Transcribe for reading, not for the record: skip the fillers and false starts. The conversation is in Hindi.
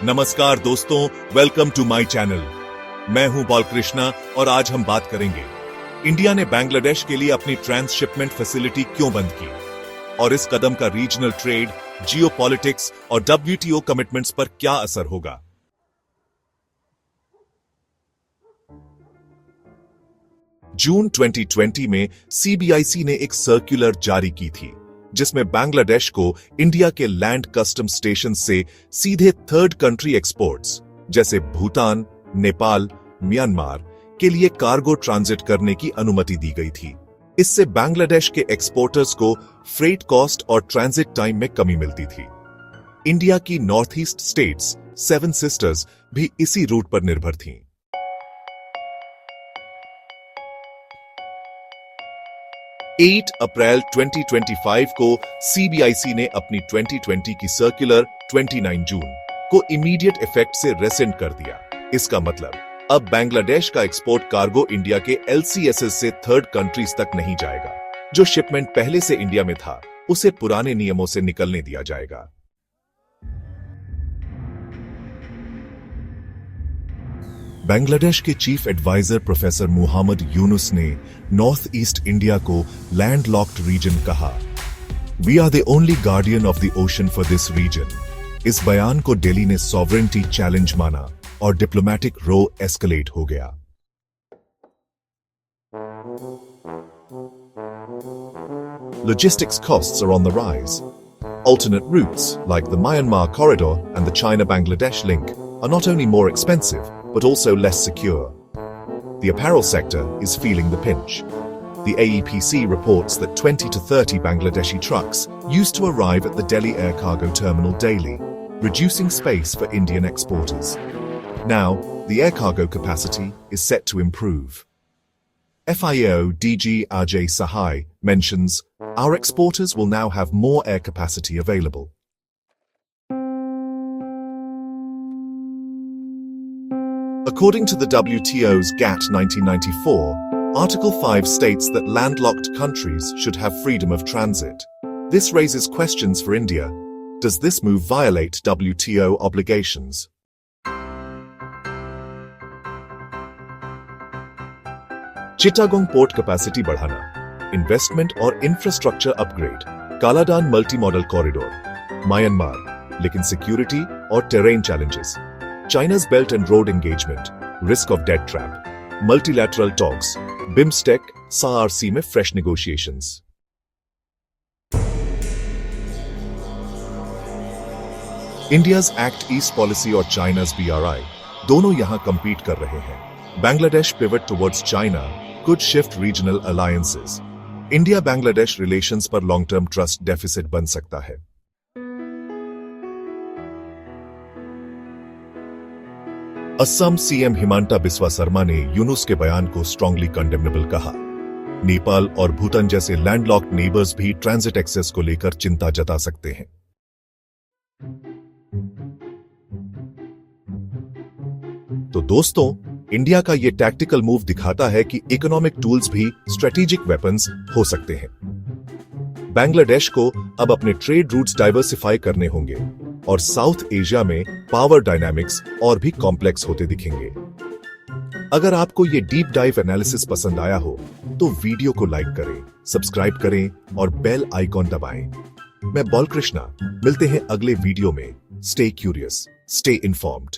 नमस्कार दोस्तों, वेलकम टू माय चैनल। मैं हूं बालकृष्णा और आज हम बात करेंगे इंडिया ने बांग्लादेश के लिए अपनी ट्रांसशिपमेंट फैसिलिटी क्यों बंद की और इस कदम का रीजनल ट्रेड, जियोपॉलिटिक्स और WTO कमिटमेंट्स पर क्या असर होगा। जून 2020 में CBIC ने एक सर्कुलर जारी की थी जिसमें बांग्लादेश को इंडिया के लैंड कस्टम स्टेशन से सीधे थर्ड कंट्री एक्सपोर्ट्स जैसे भूटान, नेपाल, म्यांमार के लिए कार्गो ट्रांजिट करने की अनुमति दी गई थी। इससे बांग्लादेश के एक्सपोर्टर्स को फ्रेट कॉस्ट और ट्रांजिट टाइम में कमी मिलती थी। इंडिया की नॉर्थ ईस्ट स्टेट्स 7 सिस्टर्स भी इसी रूट पर निर्भर थीं। 8 अप्रैल 2025 को CBIC ने अपनी 2020 की सर्कुलर 29 जून को इमीडिएट इफेक्ट से रेसेंड कर दिया। इसका मतलब अब बांग्लादेश का एक्सपोर्ट कार्गो इंडिया के LCSs से थर्ड कंट्रीज तक नहीं जाएगा। जो शिपमेंट पहले से इंडिया में था उसे पुराने नियमों से निकलने दिया जाएगा। बांग्लादेश के chief adviser professor Mohammad Yunus ने नॉर्थ ईस्ट इंडिया को लैंडलॉक्ड रीजन कहा। We are the only guardian of the ocean for this region. इस बयान को दिल्ली ने सॉवरेनिटी चैलेंज माना और डिप्लोमेटिक रो एस्केलेट हो गया। Logistics costs are on the rise. Alternate routes like the Myanmar corridor and the China-Bangladesh link are not only more expensive but also less secure. The apparel sector is feeling the pinch. The AEPC reports that 20 to 30 Bangladeshi trucks used to arrive at the Delhi air cargo terminal daily, reducing space for Indian exporters. Now, the air cargo capacity is set to improve. FIO DG Ajay Sahai mentions, our exporters will now have more air capacity available. According to the WTO's GATT 1994, Article 5 states that landlocked countries should have freedom of transit. This raises questions for India. Does this move violate WTO obligations? Chittagong port capacity बढ़ाना, इन्वेस्टमेंट और infrastructure upgrade, Kaladan multi modal corridor, Myanmar, लेकिन सिक्योरिटी और terrain challenges, China's Belt and Road engagement, risk of debt trap, multilateral talks, BIMSTEC, SAARC में fresh negotiations. India's Act East policy और China's BRI दोनों यहां compete कर रहे हैं. Bangladesh pivot towards China could shift regional alliances. India-Bangladesh relations पर long-term trust deficit बन सकता है. असम CM हिमांता बिस्वा शर्मा ने यूनुस के बयान को स्ट्रांगली कंडेमनेबल कहा। नेपाल और भूटान जैसे लैंडलॉक्ड नेबर्स भी ट्रांजिट एक्सेस को लेकर चिंता जता सकते हैं। तो दोस्तों, इंडिया का यह टैक्टिकल मूव दिखाता है कि इकोनॉमिक टूल्स भी स्ट्रेटेजिक वेपन्स हो सकते हैं। बांग्लादेश को अब अपने ट्रेड रूट्स डाइवर्सिफाई करने होंगे और साउथ एशिया में पावर डायनामिक्स और भी कॉम्प्लेक्स होते दिखेंगे। अगर आपको ये डीप डाइव एनालिसिस पसंद आया हो तो वीडियो को लाइक करें, सब्सक्राइब करें और बेल आइकॉन दबाएं। मैं बालकृष्णा, मिलते हैं अगले वीडियो में। Stay curious, stay informed.